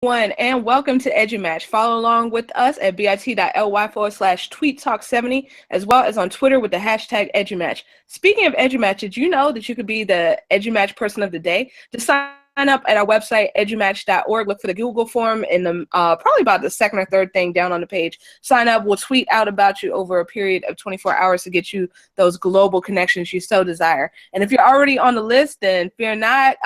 And welcome to EduMatch. Follow along with us at bit.ly/tweettalk70, as well as on Twitter with the hashtag EduMatch. Speaking of EduMatch, did you know that you could be the EduMatch person of the day? To sign up at our website, edumatch.org. Look for the Google form in the probably about the second or third thing down on the page. Sign up. We'll tweet out about you over a period of 24 hours to get you those global connections you so desire. And if you're already on the list, then fear not.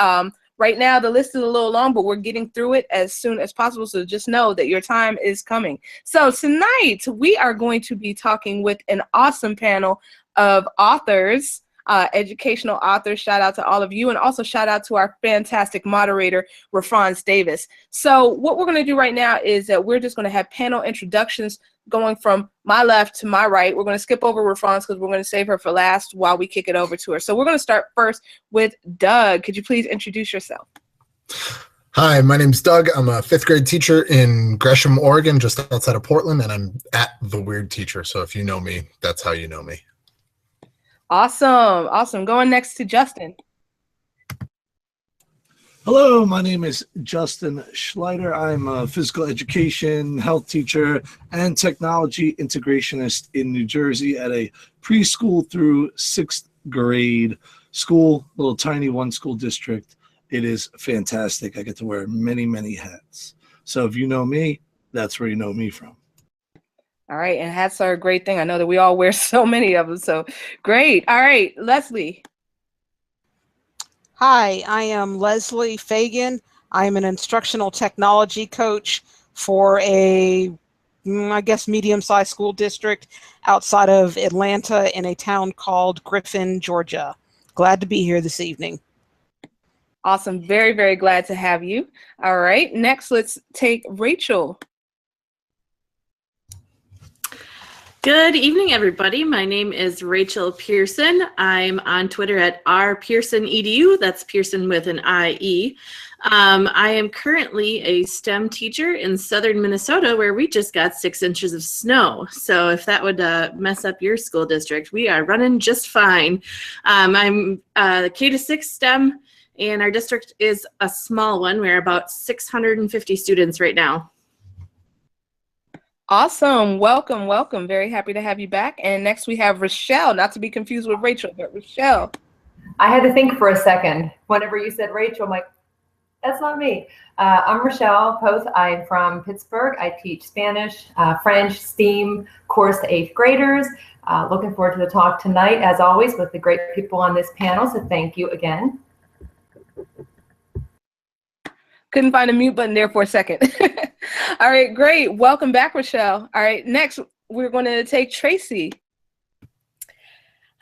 Right now, the list is a little long, but we're getting through it as soon as possible. So just know that your time is coming. So tonight, we are going to be talking with an awesome panel of authors, educational authors. Shout out to all of you, and also shout out to our fantastic moderator, Rafrance Davis. So what we're going to do right now is that we're just going to have panel introductions going from my left to my right. We're going to skip over Rafrance because we're going to save her for last while we kick it over to her. So we're going to start first with Doug. Could you please introduce yourself? Hi, my name's Doug. I'm a fifth grade teacher in Gresham, Oregon, just outside of Portland, and I'm at The Weird Teacher. So if you know me, that's how you know me. Awesome. Going next to Justin. Hello, my name is Justin Schleider. I'm a physical education, health teacher, and technology integrationist in New Jersey at a preschool through sixth grade school, little tiny one school district. It is fantastic. I get to wear many, many hats. So if you know me, that's where you know me from. All right, and hats are a great thing. I know that we all wear so many of them, so great. All right, Leslie. Hi, I am Leslie Fagan. I'm an instructional technology coach for a, I guess, medium-sized school district outside of Atlanta in a town called Griffin, Georgia. Glad to be here this evening. Awesome. Very, very glad to have you. All right, next let's take Rachel. Good evening, everybody. My name is Rachel Pearson. I'm on Twitter at rpearsonedu. That's Pearson with an IE. I am currently a STEM teacher in southern Minnesota, where we just got 6 inches of snow. So if that would mess up your school district, we are running just fine. I'm K-6 STEM, and our district is a small one. We're about 650 students right now. Awesome. Welcome. Very happy to have you back. And next we have Rochelle, not to be confused with Rachel, but Rochelle. I had to think for a second. Whenever you said Rachel, I'm like, that's not me. I'm Rochelle Poth. I'm from Pittsburgh. I teach Spanish, French, STEAM course to 8th graders. Looking forward to the talk tonight, as always, with the great people on this panel. So thank you again. Couldn't find a mute button there for a second. All right, great. Welcome back, Rochelle. All right, next we're going to take Tracy.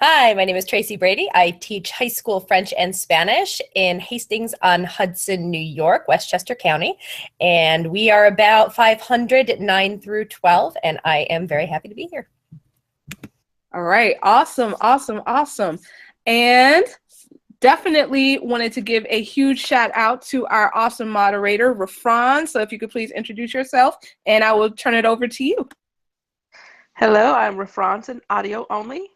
Hi, my name is Tracy Brady. I teach high school French and Spanish in Hastings-on-Hudson, New York, Westchester County. And we are about 500, 9 through 12, and I am very happy to be here. All right, awesome. And definitely wanted to give a huge shout out to our awesome moderator, Rafrance. So if you could please introduce yourself, and I will turn it over to you. Hello, I'm Rafrance in audio only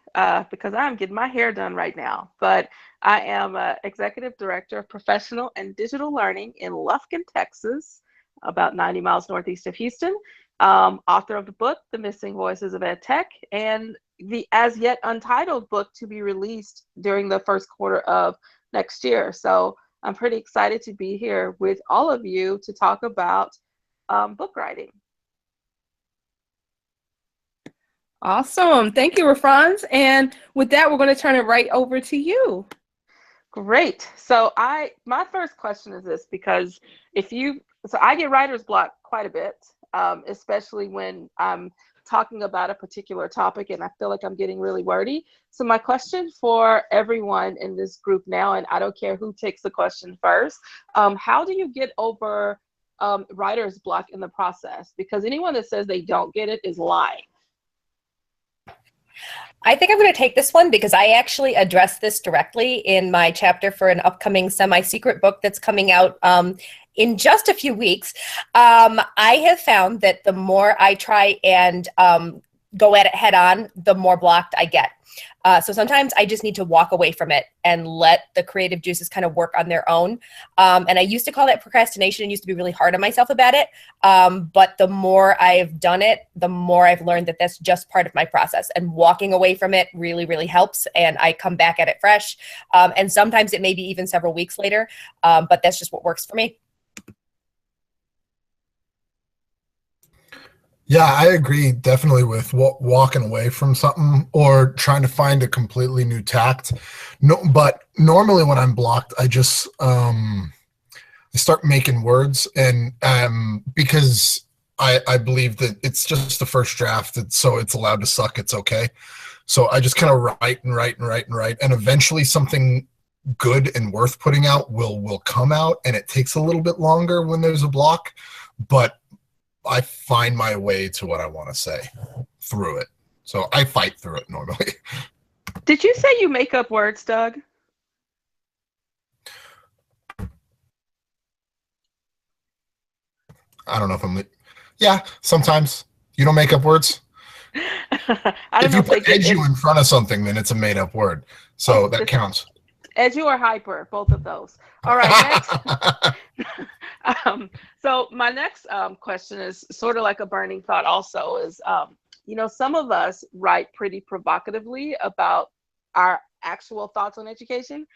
because I'm getting my hair done right now. But I am Executive Director of Professional and Digital Learning in Lufkin, Texas, about 90 miles northeast of Houston. Author of the book, The Missing Voices of EdTech, and the as yet untitled book to be released during the first quarter of next year. So I'm pretty excited to be here with all of you to talk about book writing. Awesome. Thank you, Rafrance. And with that, we're going to turn it right over to you. Great. So my first question is this, because I get writer's block quite a bit, especially when I'm talking about a particular topic and I feel like I'm getting really wordy. So my question for everyone in this group now, and I don't care who takes the question first, how do you get over writer's block in the process? Because anyone that says they don't get it is lying. I think I'm going to take this one because I actually address this directly in my chapter for an upcoming semi-secret book that's coming out in just a few weeks. I have found that the more I try and go at it head on, the more blocked I get. So sometimes I just need to walk away from it and let the creative juices kind of work on their own. And I used to call that procrastination and used to be really hard on myself about it. But the more I've done it, the more I've learned that that's just part of my process, and walking away from it really, really helps. And I come back at it fresh. And sometimes it may be even several weeks later, but that's just what works for me. Yeah, I agree definitely with walking away from something or trying to find a completely new tact. No, but normally when I'm blocked, I just I start making words, and because I believe that it's just the first draft, so it's allowed to suck. It's okay. So I just kind of write and write and write and write, and eventually something good and worth putting out will come out, and it takes a little bit longer when there's a block, but I find my way to what I want to say through it. So I fight through it normally. Did you say you make up words, Doug? I don't know if I'm. Yeah, sometimes. You don't make up words? I If don't know you if they put edu in front of something, then it's a made up word. So that counts. edu or hyper, both of those. All right, next. So my next question is sort of like a burning thought also is, some of us write pretty provocatively about our actual thoughts on education,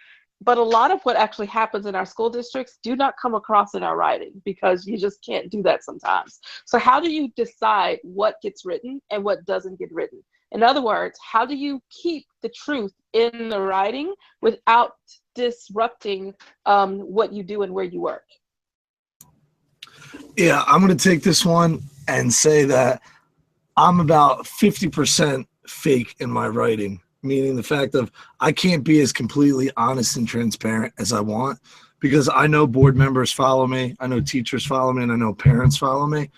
but a lot of what actually happens in our school districts do not come across in our writing because you just can't do that sometimes. So how do you decide what gets written and what doesn't get written? In other words, how do you keep the truth in the writing without disrupting what you do and where you work? Yeah, I'm going to take this one and say that I'm about 50% fake in my writing, meaning the fact of I can't be as completely honest and transparent as I want, because I know board members follow me, I know teachers follow me, and I know parents follow me.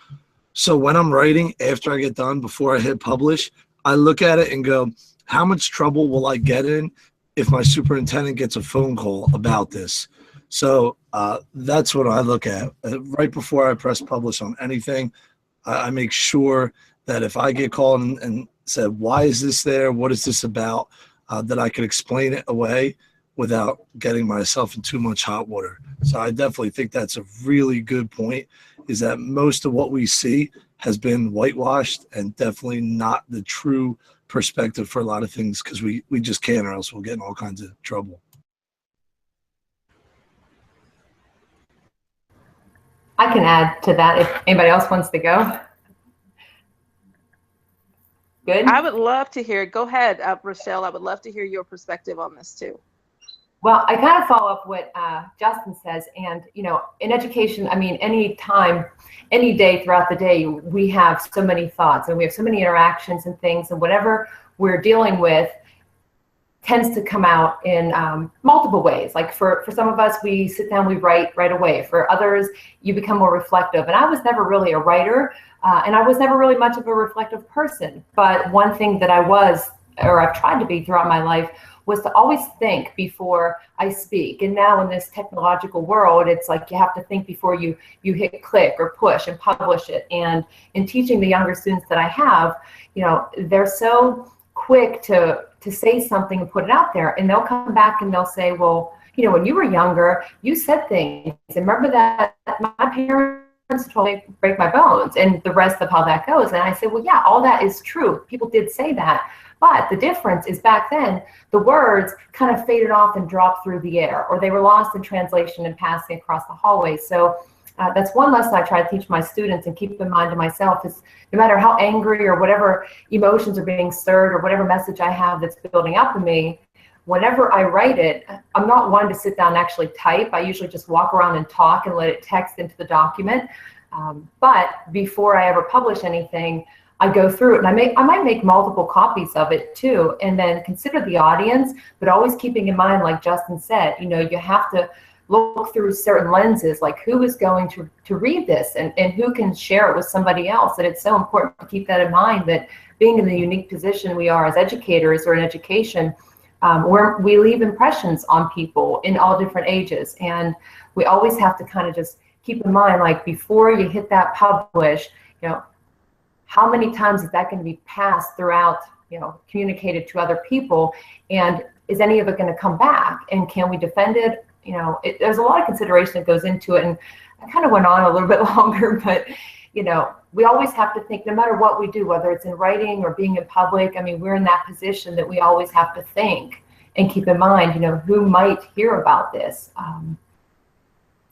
So when I'm writing, after I get done, before I hit publish, I look at it and go, how much trouble will I get in if my superintendent gets a phone call about this? So that's what I look at. Right before I press publish on anything, I make sure that if I get called and said, why is this there? What is this about? That I can explain it away without getting myself in too much hot water. So I definitely think that's a really good point, is that most of what we see has been whitewashed and definitely not the true perspective for a lot of things, because we just can't, or else we'll get in all kinds of trouble. I can add to that if anybody else wants to go. Good. I would love to hear it. Go ahead, Rochelle. I would love to hear your perspective on this too. Well, I kind of follow up what Justin says, and in education, I mean, any time, any day throughout the day, we have so many thoughts and we have so many interactions and things, and whatever we're dealing with tends to come out in multiple ways. Like for some of us, we sit down, we write right away. For others, you become more reflective. And I was never really a writer, and I was never really much of a reflective person. But one thing that I was, or I've tried to be throughout my life, was to always think before I speak. And now in this technological world, it's like you have to think before you hit click or push and publish it. And in teaching the younger students that I have, they're so quick to say something and put it out there, and they'll come back and they'll say, well, when you were younger, you said things, and remember that my parents told me to break my bones, and the rest of how that goes. And I said, well, yeah, all that is true. People did say that. But the difference is back then, the words kind of faded off and dropped through the air, or they were lost in translation and passing across the hallway. So that's one lesson I try to teach my students and keep in mind to myself is no matter how angry or whatever emotions are being stirred or whatever message I have that's building up in me, whenever I write it, I'm not one to sit down and actually type. I usually just walk around and talk and let it text into the document. But before I ever publish anything, I go through it, and I might make multiple copies of it too, and then consider the audience, but always keeping in mind, like Justin said, you have to look through certain lenses, like who is going to read this and who can share it with somebody else. And it's so important to keep that in mind, that being in the unique position we are as educators or in education, where we leave impressions on people in all different ages. And we always have to kind of just keep in mind, like before you hit that publish, how many times is that going to be passed throughout communicated to other people, and is any of it going to come back, and can we defend it? There's a lot of consideration that goes into it, and I kind of went on a little bit longer, but we always have to think, no matter what we do, whether it's in writing or being in public, I mean, we're in that position that we always have to think and keep in mind, who might hear about this.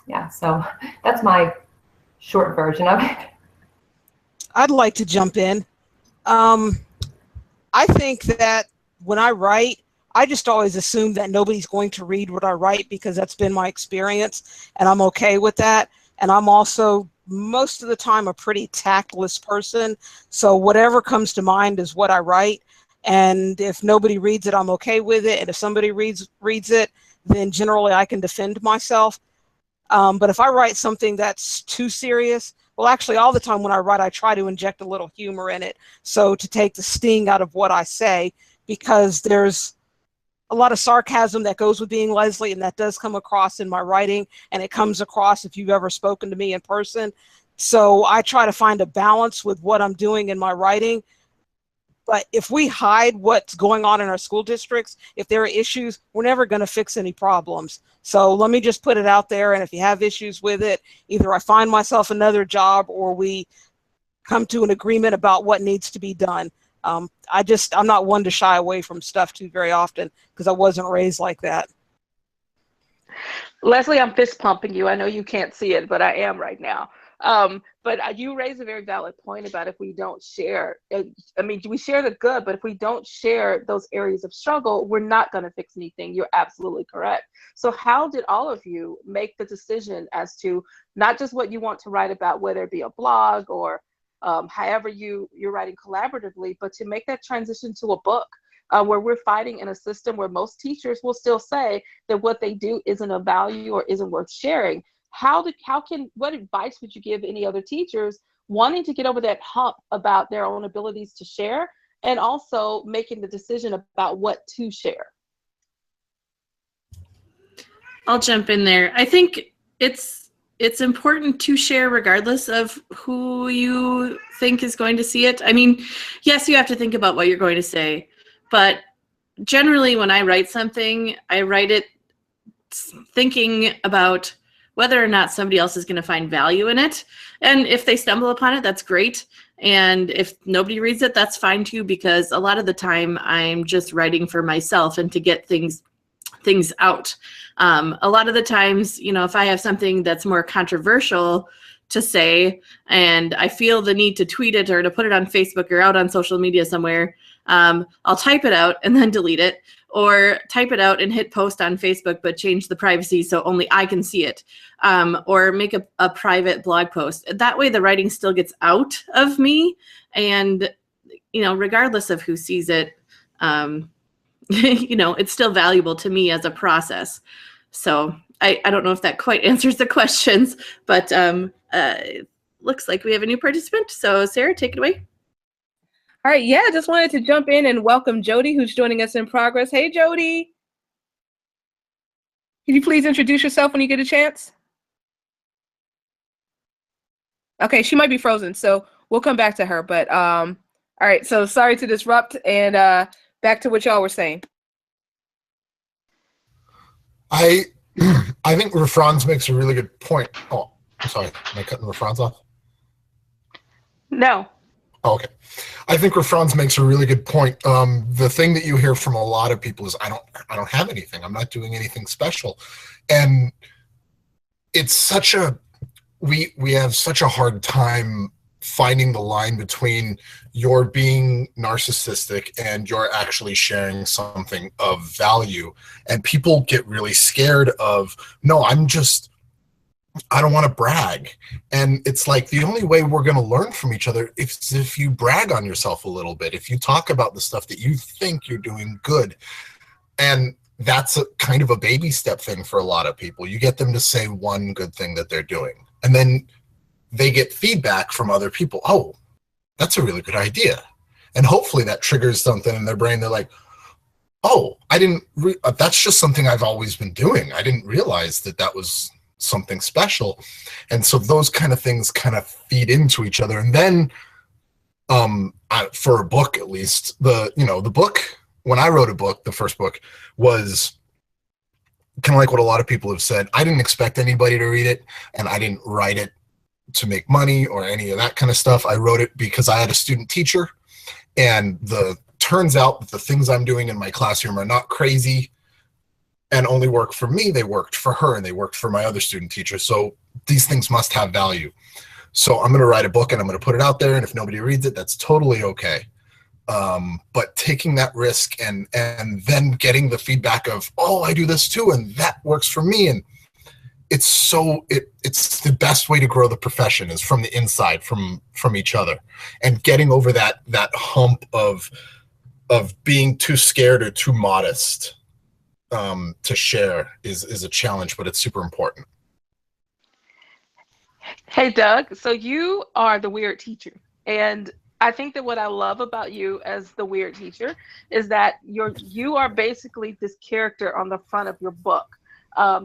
Yeah, so that's my short version of it. I'd like to jump in. I think that when I write, I just always assume that nobody's going to read what I write, because that's been my experience, and I'm okay with that. And I'm also, most of the time, a pretty tactless person. So whatever comes to mind is what I write. And if nobody reads it, I'm okay with it. And if somebody reads it, then generally I can defend myself. But if I write something that's too serious, well, actually, all the time when I write, I try to inject a little humor in it. So to take the sting out of what I say, because there's a lot of sarcasm that goes with being Leslie, and that does come across in my writing, and it comes across if you've ever spoken to me in person. So I try to find a balance with what I'm doing in my writing. But if we hide what's going on in our school districts, if there are issues, we're never going to fix any problems. So let me just put it out there, and if you have issues with it, either I find myself another job or we come to an agreement about what needs to be done. I'm not one to shy away from stuff too very often, because I wasn't raised like that. Leslie, I'm fist pumping you. I know you can't see it, but I am right now. But you raise a very valid point about if we don't share. I mean, we share the good, but if we don't share those areas of struggle, we're not going to fix anything. You're absolutely correct. So how did all of you make the decision as to not just what you want to write about, whether it be a blog or however you're writing collaboratively, but to make that transition to a book where we're fighting in a system where most teachers will still say that what they do isn't of value or isn't worth sharing? What advice would you give any other teachers wanting to get over that hump about their own abilities to share, and also making the decision about what to share? I'll jump in there. I think it's important to share regardless of who you think is going to see it. I mean, yes, you have to think about what you're going to say, but generally when I write something, I write it thinking about whether or not somebody else is going to find value in it. And if they stumble upon it, that's great. And if nobody reads it, that's fine too, because a lot of the time I'm just writing for myself and to get things out. A lot of the times, if I have something that's more controversial to say and I feel the need to tweet it or to put it on Facebook or out on social media somewhere, I'll type it out and then delete it, or type it out and hit post on Facebook, but change the privacy so only I can see it, or make a private blog post. That way the writing still gets out of me, and, regardless of who sees it, it's still valuable to me as a process. So I don't know if that quite answers the questions, but looks like we have a new participant. So Sarah, take it away. All right, yeah, just wanted to jump in and welcome Jody, who's joining us in progress. Hey, Jody. Can you please introduce yourself when you get a chance? Okay, she might be frozen, so we'll come back to her. But all right, so sorry to disrupt, and back to what y'all were saying. I think Refrans makes a really good point. Oh, I'm sorry. Am I cutting Refrans off? No. Oh, okay. I think Refrans makes a really good point. The thing that you hear from a lot of people is, I don't have anything. I'm not doing anything special. And it's such a, we have such a hard time finding the line between you're being narcissistic and you're actually sharing something of value. And people get really scared of, no, I don't want to brag. And it's like, the only way we're going to learn from each other is if you brag on yourself a little bit, if you talk about the stuff that you think you're doing good. And that's a kind of a baby step thing for a lot of people. You get them to say one good thing that they're doing, and then they get feedback from other people. Oh, that's a really good idea. And hopefully that triggers something in their brain. They're like, oh, that's just something I've always been doing. I didn't realize that was something special. And so those kind of things kind of feed into each other. And then For a book, at least, the book, when I wrote a book, the first book was kind of like what a lot of people have said. I didn't expect anybody to read it, and I didn't write it to make money or any of that kind of stuff. I wrote it because I had a student teacher, and turns out that the things I'm doing in my classroom are not crazy and only work for me. They worked for her, and they worked for my other student teacher. So these things must have value. So I'm going to write a book and I'm going to put it out there. And if nobody reads it, that's totally okay. But taking that risk and then getting the feedback of, oh, I do this too, and that works for me. And it's the best way to grow the profession is from the inside, from each other, and getting over that hump of being too scared or too modest to share is a challenge, but it's super important. Hey, Doug, so you are the weird teacher. And I think that what I love about you as the weird teacher is that you are basically this character on the front of your book.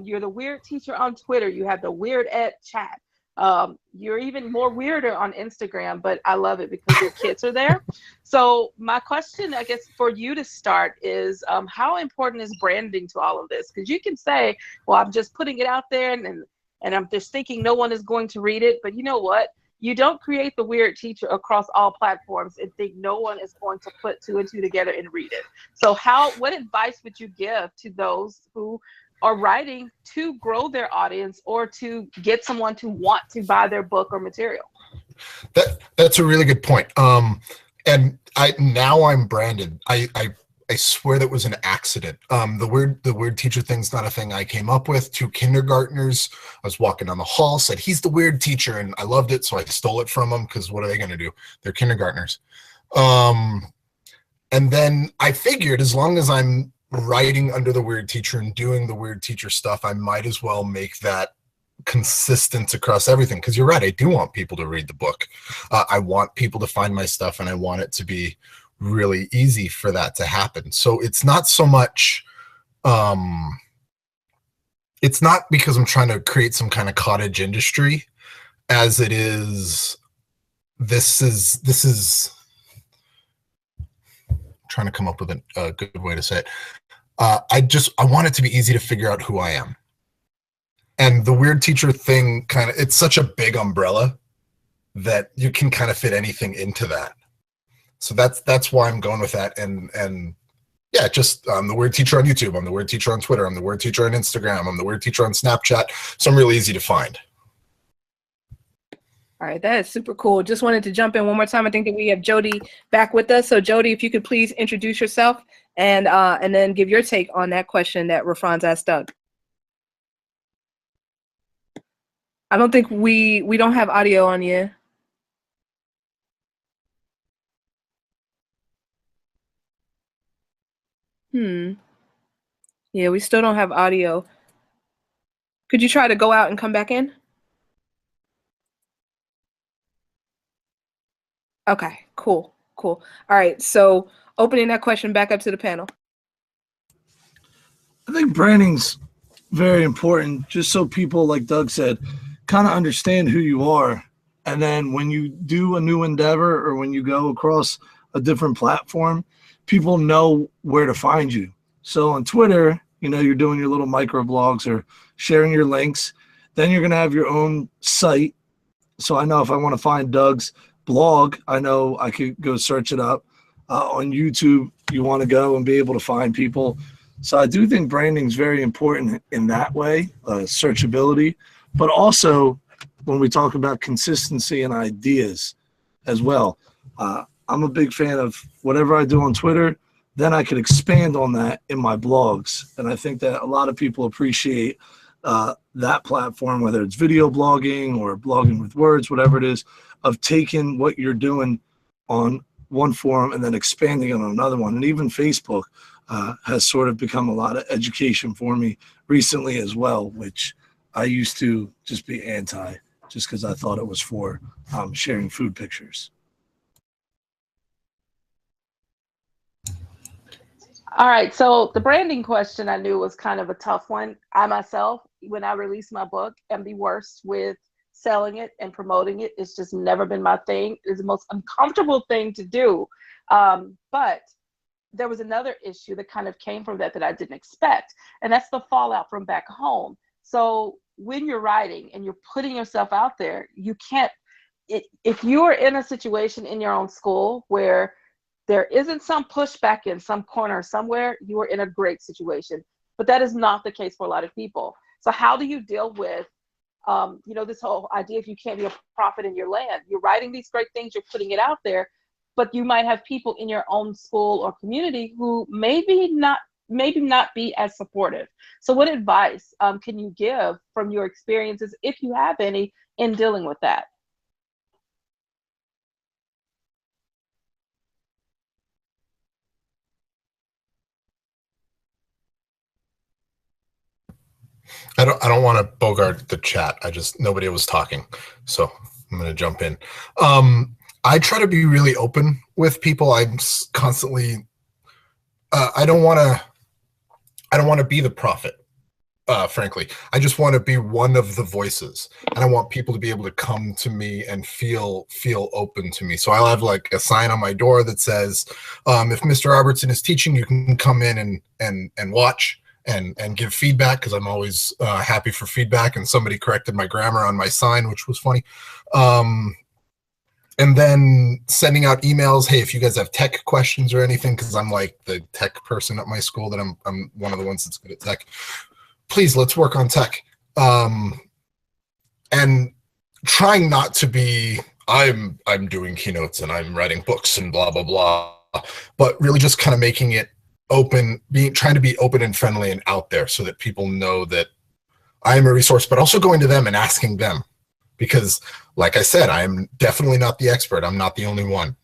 You're the weird teacher on Twitter. You have the weird ed chat. You're even more weirder on Instagram, but I love it because your kids are there. So my question, I guess, for you to start is how important is branding to all of this? Because you can say, well, I'm just putting it out there and I'm just thinking no one is going to read it. But you know what? You don't create the weird teacher across all platforms and think no one is going to put two and two together and read it. So what advice would you give to those who are writing to grow their audience or to get someone to want to buy their book or material? That's a really good point. And now I'm branded. I swear that was an accident. The weird teacher thing's not a thing I came up with. Two kindergartners, I was walking down the hall, said, he's the weird teacher. And I loved it. So I stole it from them because what are they going to do? They're kindergartners. And then I figured as long as I'm writing under the weird teacher and doing the weird teacher stuff, I might as well make that consistent across everything. Because you're right. I do want people to read the book. I want people to find my stuff, and I want it to be really easy for that to happen. So it's not so much it's not because I'm trying to create some kind of cottage industry as it is this is trying to come up with a good way to say it. I want it to be easy to figure out who I am. And the weird teacher thing it's such a big umbrella that you can kind of fit anything into that. So that's why I'm going with that. And yeah, just I'm the weird teacher on YouTube. I'm the weird teacher on Twitter. I'm the weird teacher on Instagram. I'm the weird teacher on Snapchat. So I'm really easy to find. All right, that is super cool. Just wanted to jump in one more time. I think that we have Jody back with us. So Jody, if you could please introduce yourself and then give your take on that question that Rafranz asked Doug. I don't think we don't have audio on you. Yeah, we still don't have audio. Could you try to go out and come back in? Okay, cool. All right, so opening that question back up to the panel. I think branding's very important, just so people, like Doug said, kind of understand who you are. And then when you do a new endeavor or when you go across a different platform, people know where to find you. So on Twitter, you're doing your little micro blogs or sharing your links. Then you're going to have your own site. So I know if I want to find Doug's blog, I know I could go search it up. On YouTube, you want to go and be able to find people. So I do think branding is very important in that way, searchability, but also when we talk about consistency and ideas as well. I'm a big fan of whatever I do on Twitter, then I could expand on that in my blogs. And I think that a lot of people appreciate that platform, whether it's video blogging or blogging with words, whatever it is, of taking what you're doing on one forum and then expanding it on another one. And even Facebook has sort of become a lot of education for me recently as well, which I used to just be anti, just because I thought it was for sharing food pictures. All right, so the branding question I knew was kind of a tough one. I myself, when I released my book, am the worst with selling it and promoting it. It's just never been my thing. It's the most uncomfortable thing to do. But there was another issue that kind of came from that I didn't expect, and that's the fallout from back home. So when you're writing and you're putting yourself out there, you can't, if you are in a situation in your own school where there isn't some pushback in some corner somewhere, you are in a great situation. But that is not the case for a lot of people. So how do you deal with, this whole idea, if you can't be a prophet in your land? You're writing these great things, you're putting it out there, but you might have people in your own school or community who maybe not be as supportive. So what advice can you give from your experiences, if you have any, in dealing with that? I don't want to bogart the chat. Nobody was talking, so I'm going to jump in. I try to be really open with people. I'm constantly, I don't want to be the prophet. Frankly, I just want to be one of the voices, and I want people to be able to come to me and feel open to me. So I'll have like a sign on my door that says, if Mr. Robertson is teaching, you can come in and watch and give feedback, because I'm always happy for feedback. And somebody corrected my grammar on my sign, which was funny. And then sending out emails, hey, if you guys have tech questions or anything, because I'm like the tech person at my school, that I'm one of the ones that's good at tech. Please, let's work on tech. And trying not to be, I'm doing keynotes and I'm writing books and blah, blah, blah, but really just kind of making it open, trying to be open and friendly and out there, so that people know that I am a resource, but also going to them and asking them. Because like I said, I am definitely not the expert. I'm not the only one.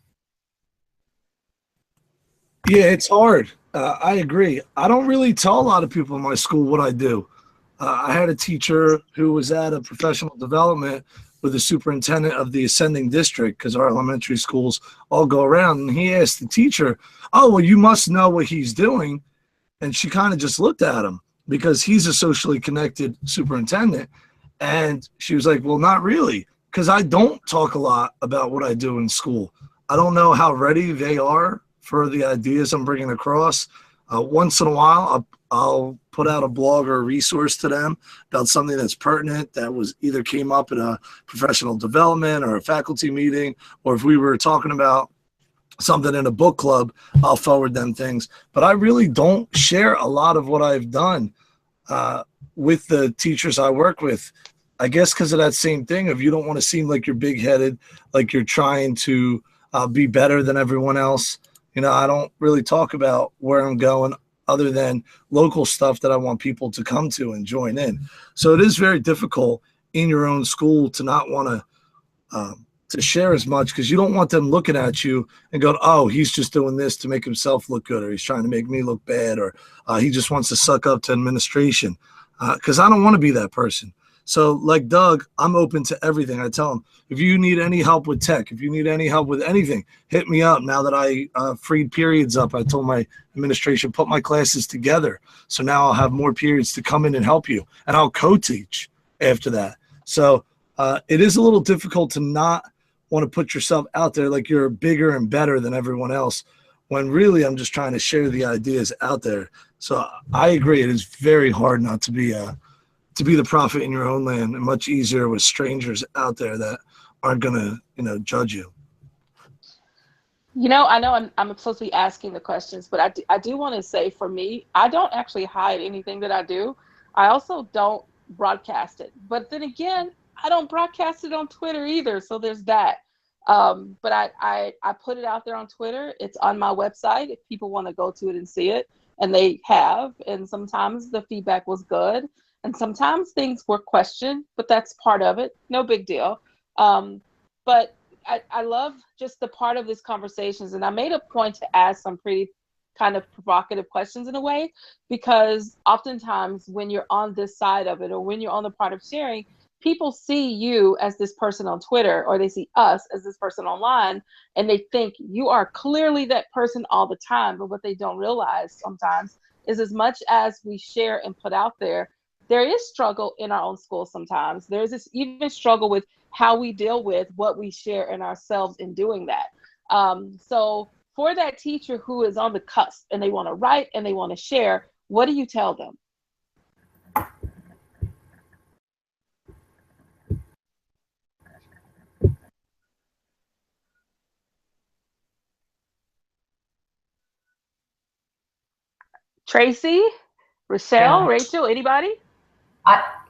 Yeah, it's hard. I agree. I don't really tell a lot of people in my school what I do. I had a teacher who was at a professional development with the superintendent of the ascending district, because our elementary schools all go around, and he asked the teacher, oh, well, you must know what he's doing. And she kind of just looked at him, because he's a socially connected superintendent. And she was like, well, not really, because I don't talk a lot about what I do in school. I don't know how ready they are for the ideas I'm bringing across. Once in a while, I'll put out a blog or a resource to them about something that's pertinent, that was either came up in a professional development or a faculty meeting, or if we were talking about something in a book club, I'll forward them things. But I really don't share a lot of what I've done with the teachers I work with. I guess because of that same thing of, you don't want to seem like you're big-headed, like you're trying to be better than everyone else. I don't really talk about where I'm going, other than local stuff that I want people to come to and join in. So it is very difficult in your own school to not want to share as much, because you don't want them looking at you and going, oh, he's just doing this to make himself look good, or he's trying to make me look bad, or he just wants to suck up to administration, because I don't want to be that person. So like Doug, I'm open to everything. I tell him, if you need any help with tech, if you need any help with anything, hit me up. Now that I freed periods up, I told my administration, put my classes together. So now I'll have more periods to come in and help you. And I'll co-teach after that. So it is a little difficult to not want to put yourself out there like you're bigger and better than everyone else, when really I'm just trying to share the ideas out there. So I agree. It is very hard not to be the prophet in your own land, and much easier with strangers out there that aren't going to, judge you. I know I'm supposed to be asking the questions, but I do want to say, for me, I don't actually hide anything that I do. I also don't broadcast it. But then again, I don't broadcast it on Twitter either. So there's that. But I put it out there on Twitter. It's on my website if people want to go to it and see it. And they have. And sometimes the feedback was good. And sometimes things were questioned, but that's part of it. No big deal. But I love just the part of these conversations. And I made a point to ask some pretty kind of provocative questions in a way, because oftentimes when you're on this side of it, or when you're on the part of sharing, people see you as this person on Twitter, or they see us as this person online, and they think you are clearly that person all the time. But what they don't realize sometimes is, as much as we share and put out there, there is struggle in our own schools sometimes. There's this even struggle with how we deal with what we share in ourselves in doing that. So for that teacher who is on the cusp and they want to write and they want to share, what do you tell them? Tracy, Rochelle, Yeah. Rachel, anybody?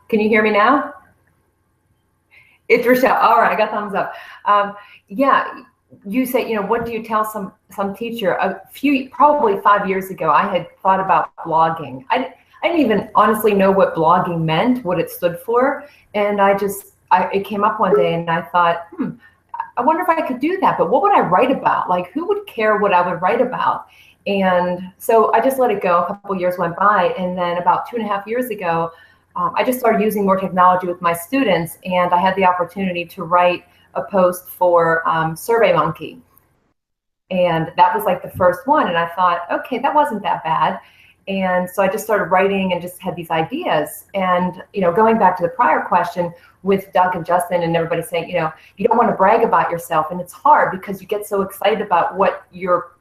Can you hear me now? It's Rochelle. All right, I got thumbs up. Yeah, you say, what do you tell some teacher? Probably 5 years ago, I had thought about blogging. I didn't even honestly know what blogging meant, what it stood for, and it came up one day, and I thought, I wonder if I could do that, but what would I write about? Like, who would care what I would write about? And so I just let it go. A couple of years went by, and then about 2.5 years ago, I just started using more technology with my students, and I had the opportunity to write a post for SurveyMonkey. And that was like the first one, and I thought, okay, that wasn't that bad. And so I just started writing and just had these ideas. And going back to the prior question with Doug and Justin and everybody saying, you don't want to brag about yourself, and it's hard because you get so excited about what you're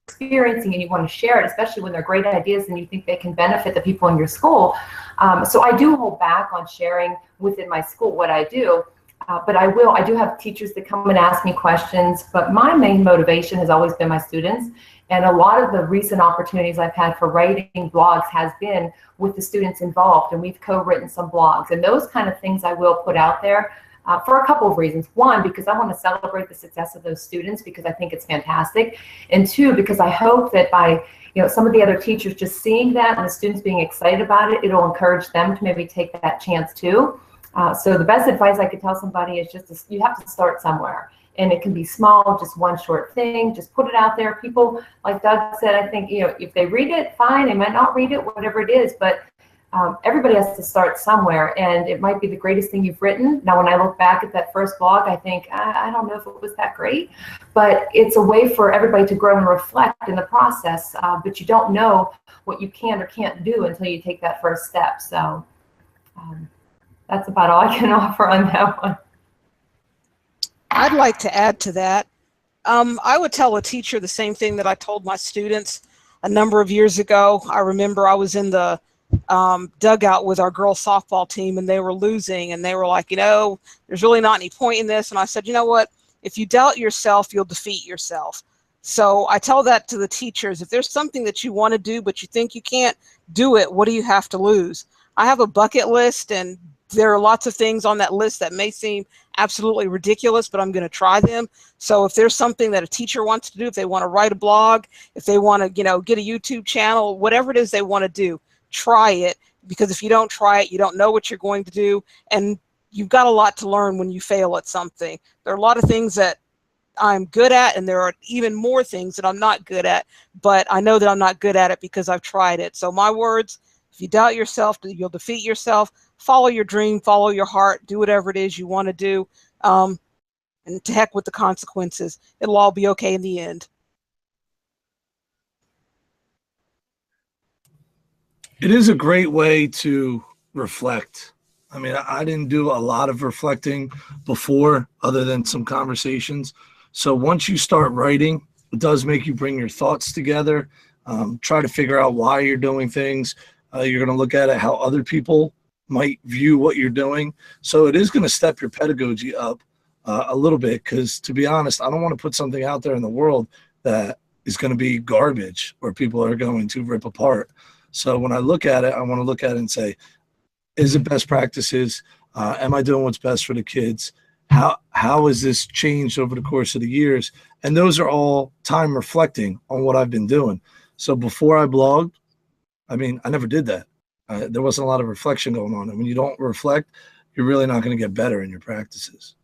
experiencing and you want to share it, especially when they're great ideas and you think they can benefit the people in your school. So I do hold back on sharing within my school what I do, but I do have teachers that come and ask me questions, but my main motivation has always been my students. And a lot of the recent opportunities I've had for writing blogs has been with the students involved, and we've co-written some blogs, and those kind of things I will put out there. For a couple of reasons. One, because I want to celebrate the success of those students because I think it's fantastic. And two, because I hope that by some of the other teachers just seeing that and the students being excited about it, it'll encourage them to maybe take that chance too. So the best advice I could tell somebody is you have to start somewhere. And it can be small, just one short thing, just put it out there. People, like Doug said, I think, if they read it, fine. They might not read it, whatever it is, but everybody has to start somewhere, and it might be the greatest thing you've written. Now, when I look back at that first blog, I think, I don't know if it was that great, but it's a way for everybody to grow and reflect in the process, but you don't know what you can or can't do until you take that first step. So that's about all I can offer on that one. I'd like to add to that. I would tell a teacher the same thing that I told my students a number of years ago. I remember I was in the dugout with our girls softball team, and they were losing, and they were like, there's really not any point in this. And I said, you know what? If you doubt yourself, you'll defeat yourself. So I tell that to the teachers. If there's something that you want to do, but you think you can't do it, what do you have to lose? I have a bucket list, and there are lots of things on that list that may seem absolutely ridiculous, but I'm going to try them. So if there's something that a teacher wants to do, if they want to write a blog, if they want to, get a YouTube channel, whatever it is they want to do, try it, because if you don't try it, you don't know what you're going to do, and you've got a lot to learn when you fail at something. There are a lot of things that I'm good at, and there are even more things that I'm not good at, but I know that I'm not good at it because I've tried it. So my words, if you doubt yourself, you'll defeat yourself. Follow your dream, follow your heart, do whatever it is you want to do, and to heck with the consequences. It'll all be okay in the end. It is a great way to reflect. I mean, I didn't do a lot of reflecting before other than some conversations. So once you start writing, it does make you bring your thoughts together, try to figure out why you're doing things. You're going to look at it how other people might view what you're doing. So it is going to step your pedagogy up a little bit, because to be honest, I don't want to put something out there in the world that is going to be garbage or people are going to rip apart. So when I look at it, I want to look at it and say, is it best practices? Am I doing what's best for the kids? How has this changed over the course of the years? And those are all time reflecting on what I've been doing. So before I blogged, I never did that. There wasn't a lot of reflection going on. And when you don't reflect, you're really not going to get better in your practices.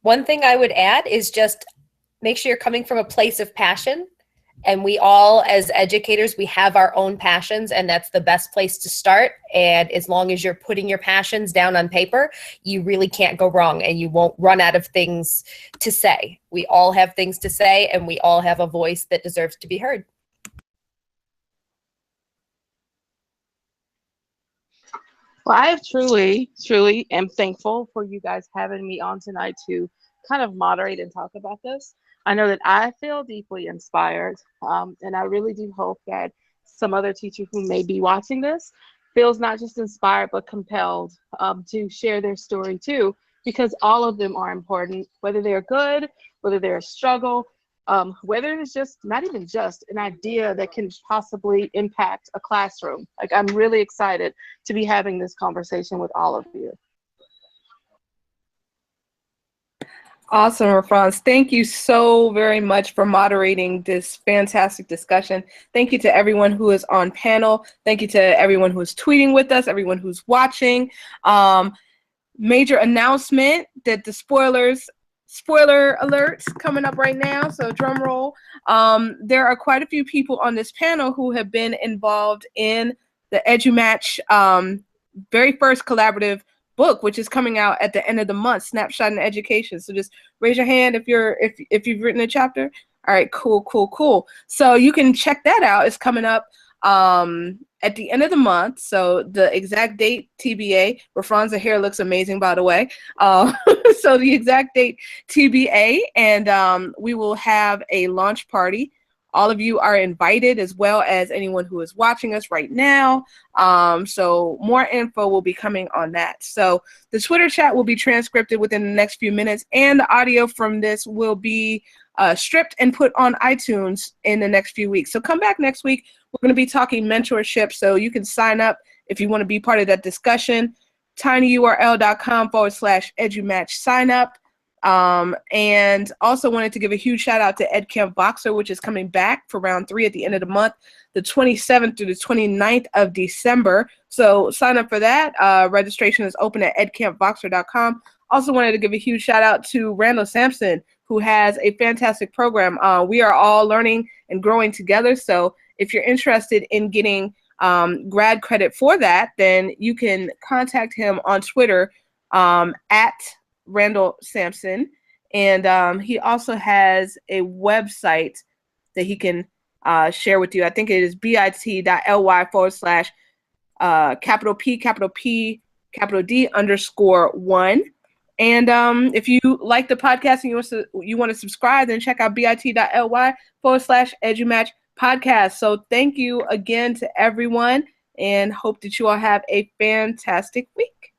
One thing I would add is just make sure you're coming from a place of passion And we all, as educators, we have our own passions, and that's the best place to start. And as long as you're putting your passions down on paper, you really can't go wrong, and you won't run out of things to say. We all have things to say, and we all have a voice that deserves to be heard. Well, I have truly am thankful for you guys having me on tonight to kind of moderate and talk about this. I know that I feel deeply inspired, and I really do hope that some other teacher who may be watching this feels not just inspired but compelled to share their story too, because all of them are important, whether they're good, whether they're a struggle, whether it's just not even just an idea that can possibly impact a classroom. Like, I'm really excited to be having this conversation with all of you. Awesome, Franz. Thank you so very much for moderating this fantastic discussion. Thank you to everyone who is on panel. Thank you to everyone who is tweeting with us, everyone who's watching. Major announcement that the spoiler alerts coming up right now, so drum roll. There are quite a few people on this panel who have been involved in the EduMatch very first collaborative book, which is coming out at the end of the month, Snapshot in Education. So just raise your hand if you've written a chapter. All right, cool. So you can check that out. It's coming up at the end of the month. So the exact date TBA. Rafran's hair looks amazing, by the way. So the exact date TBA, and we will have a launch party. All of you are invited, as well as anyone who is watching us right now. So more info will be coming on that. So the Twitter chat will be transcribed within the next few minutes, and the audio from this will be stripped and put on iTunes in the next few weeks. So come back next week. We're going to be talking mentorship, so you can sign up if you want to be part of that discussion. tinyurl.com/edumatch sign up. And also wanted to give a huge shout out to EdCamp Voxer, which is coming back for round 3 at the end of the month, the 27th through the 29th of December. So sign up for that. Registration is open at edcampvoxer.com. Also wanted to give a huge shout out to Randall Sampson, who has a fantastic program. We are all learning and growing together. So if you're interested in getting grad credit for that, then you can contact him on Twitter at Randall Sampson, and he also has a website that he can share with you. I think it is bit.ly/P_D_1. And if you like the podcast and you want to subscribe, then check out bit.ly/EduMatch podcast. So thank you again to everyone, and hope that you all have a fantastic week.